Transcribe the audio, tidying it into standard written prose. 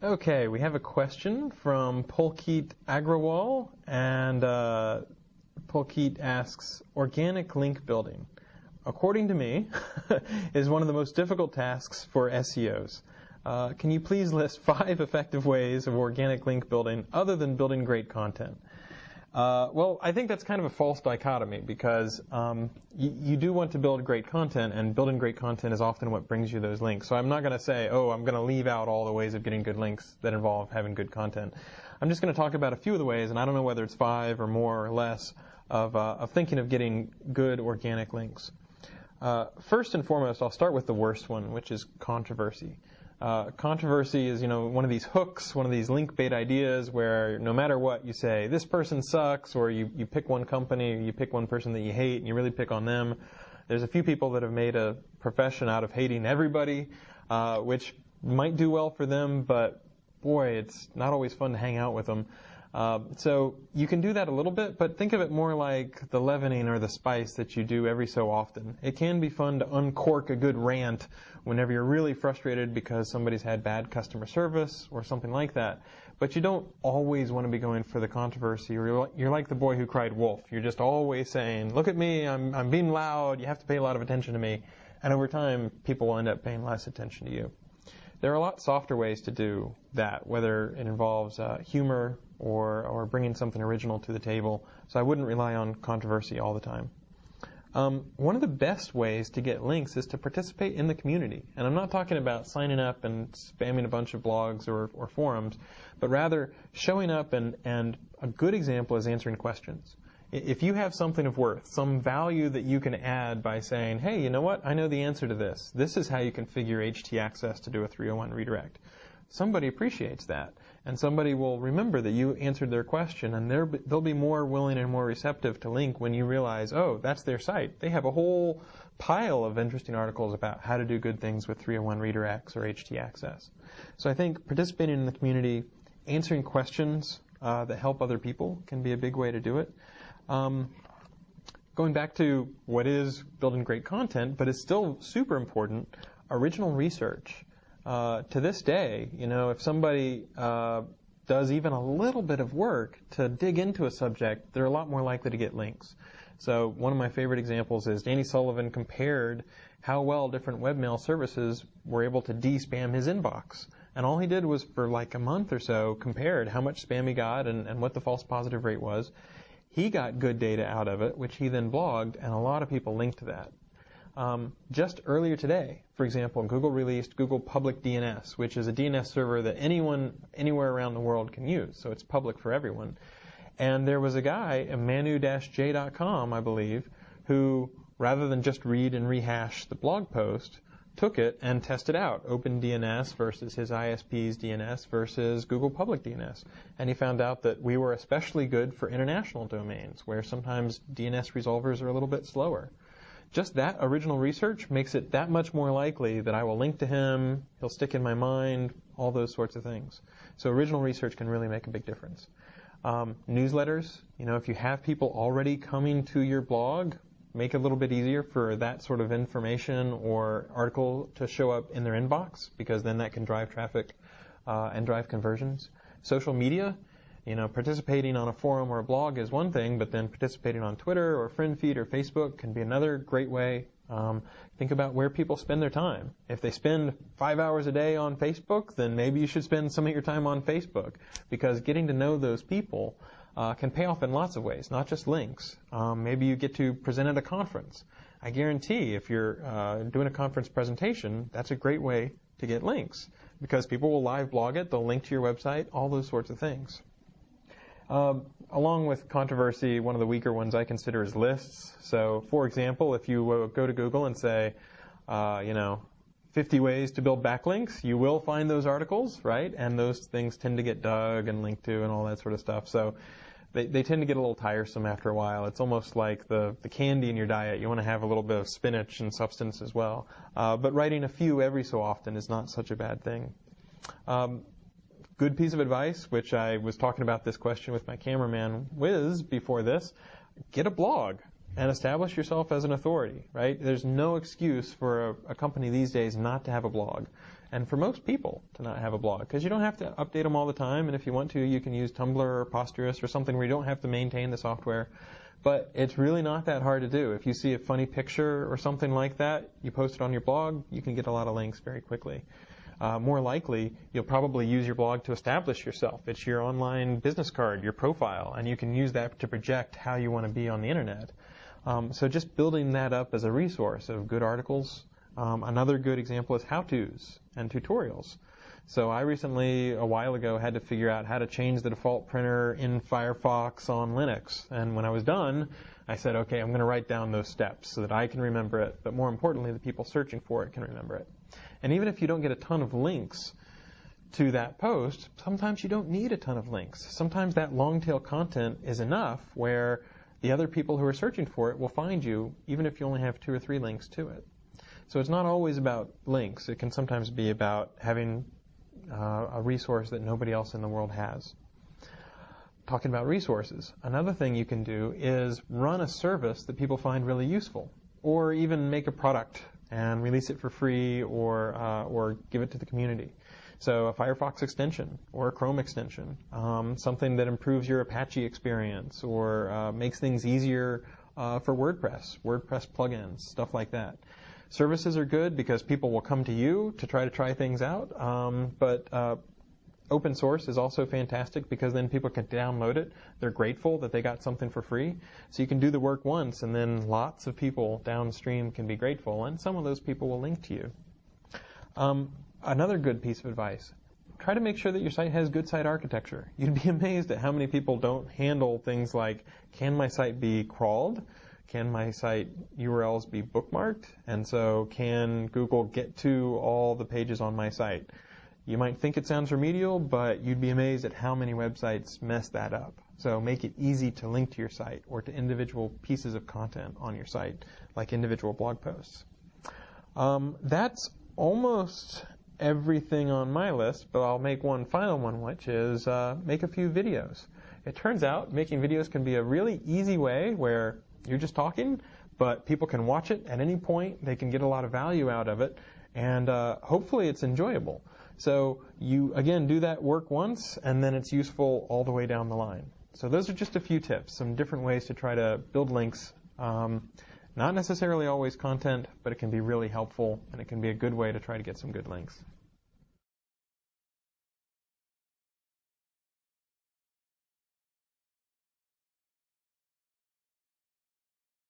Okay, we have a question from Pulkit Agrawal, and Pulkit asks, organic link building, according to me, is one of the most difficult tasks for SEOs. Can you please list 5 effective ways of organic link building other than building great content? Well, I think that's kind of a false dichotomy because you do want to build great content, and building great content is often what brings you those links. So I'm not going to say, oh, I'm going to leave out all the ways of getting good links that involve having good content. I'm just going to talk about a few of the ways, and I don't know whether it's 5 or more or less of thinking of getting good organic links. First and foremost, I'll start with the worst one, which is controversy. Controversy is, one of these hooks, one of these link bait ideas where no matter what you say, this person sucks, or you pick one company, or you pick one person that you hate, and you really pick on them. There's a few people that have made a profession out of hating everybody, which might do well for them, but boy, it's not always fun to hang out with them. So you can do that a little bit, but think of it more like the leavening or the spice that you do every so often. It can be fun to uncork a good rant whenever you're really frustrated because somebody's had bad customer service or something like that. But you don't always want to be going for the controversy, or you're like the boy who cried wolf. You're just always saying, look at me, I'm being loud, you have to pay a lot of attention to me. And over time, people will end up paying less attention to you. There are a lot softer ways to do that, whether it involves humor or bringing something original to the table. So I wouldn't rely on controversy all the time. One of the best ways to get links is to participate in the community. And I'm not talking about signing up and spamming a bunch of blogs or forums, but rather showing up, and a good example is answering questions. If you have something of worth, some value that you can add by saying, hey, you know what? I know the answer to this. This is how you configure htaccess to do a 301 redirect. Somebody appreciates that, and somebody will remember that you answered their question, and they'll be more willing and more receptive to link when you realize, oh, that's their site. They have a whole pile of interesting articles about how to do good things with 301 redirects or htaccess. So I think participating in the community, answering questions that help other people can be a big way to do it. Going back to what is building great content, but is still super important, original research. To this day, if somebody does even a little bit of work to dig into a subject, they're a lot more likely to get links. So one of my favorite examples is Danny Sullivan compared how well different webmail services were able to de-spam his inbox. And all he did was, for like a month or so, compared how much spam he got and what the false positive rate was. He got good data out of it, which he then blogged, and a lot of people linked to that. Just earlier today, for example, Google released Google Public DNS, which is a DNS server that anyone, anywhere around the world can use, so it's public for everyone. And there was a guy, manu-j.com, I believe, who, rather than just read and rehash the blog post, took it and tested out OpenDNS versus his ISP's DNS versus Google Public DNS. And he found out that we were especially good for international domains, where sometimes DNS resolvers are a little bit slower. Just that original research makes it that much more likely that I will link to him, he'll stick in my mind, all those sorts of things. So original research can really make a big difference. Newsletters, if you have people already coming to your blog, make it a little bit easier for that sort of information or article to show up in their inbox, because then that can drive traffic and drive conversions. Social media, participating on a forum or a blog is one thing, but then participating on Twitter or FriendFeed or Facebook can be another great way. Think about where people spend their time. If they spend 5 hours a day on Facebook, then maybe you should spend some of your time on Facebook, because getting to know those people can pay off in lots of ways, not just links. Maybe you get to present at a conference. I guarantee if you're doing a conference presentation, that's a great way to get links, because people will live blog it, they'll link to your website, all those sorts of things. Along with controversy, one of the weaker ones I consider is lists. So, for example, if you go to Google and say, 50 ways to build backlinks, you will find those articles, right? And those things tend to get dug and linked to and all that sort of stuff. So they tend to get a little tiresome after a while. It's almost like the candy in your diet. You want to have a little bit of spinach and substance as well. But writing a few every so often is not such a bad thing. Good piece of advice, which I was talking about this question with my cameraman, Wiz, before this, get a blog and establish yourself as an authority, right? There's no excuse for a company these days not to have a blog. and for most people to not have a blog, because you don't have to update them all the time, and if you want to, you can use Tumblr or Posterous or something where you don't have to maintain the software. But it's really not that hard to do. If you see a funny picture or something like that, you post it on your blog, you can get a lot of links very quickly. More likely, you'll probably use your blog to establish yourself. It's your online business card, your profile, and you can use that to project how you want to be on the internet. So just building that up as a resource of good articles. Another good example is how-tos and tutorials. So I recently, a while ago, had to figure out how to change the default printer in Firefox on Linux. And when I was done, I said, okay, I'm going to write down those steps so that I can remember it, but more importantly, the people searching for it can remember it. And even if you don't get a ton of links to that post, sometimes you don't need a ton of links. Sometimes that long-tail content is enough where the other people who are searching for it will find you, even if you only have 2 or 3 links to it. So it's not always about links. It can sometimes be about having a resource that nobody else in the world has. Talking about resources, another thing you can do is run a service that people find really useful, or even make a product and release it for free, or give it to the community. So a Firefox extension or a Chrome extension, something that improves your Apache experience or makes things easier for WordPress plugins, stuff like that. Services are good because people will come to you to try things out, but open source is also fantastic because then people can download it. They're grateful that they got something for free. So you can do the work once, and then lots of people downstream can be grateful, and some of those people will link to you. Another good piece of advice, try to make sure that your site has good site architecture. You'd be amazed at how many people don't handle things like, can my site be crawled? Can my site URLs be bookmarked? And so can Google get to all the pages on my site? You might think it sounds remedial, but you'd be amazed at how many websites mess that up. So make it easy to link to your site or to individual pieces of content on your site, like individual blog posts. That's almost everything on my list, but I'll make one final one, which is make a few videos. It turns out making videos can be a really easy way where you're just talking, but people can watch it at any point. They can get a lot of value out of it, and hopefully it's enjoyable. So you, again, do that work once, and then it's useful all the way down the line. So those are just a few tips, some different ways to try to build links. Not necessarily always content, but it can be really helpful, and it can be a good way to try to get some good links.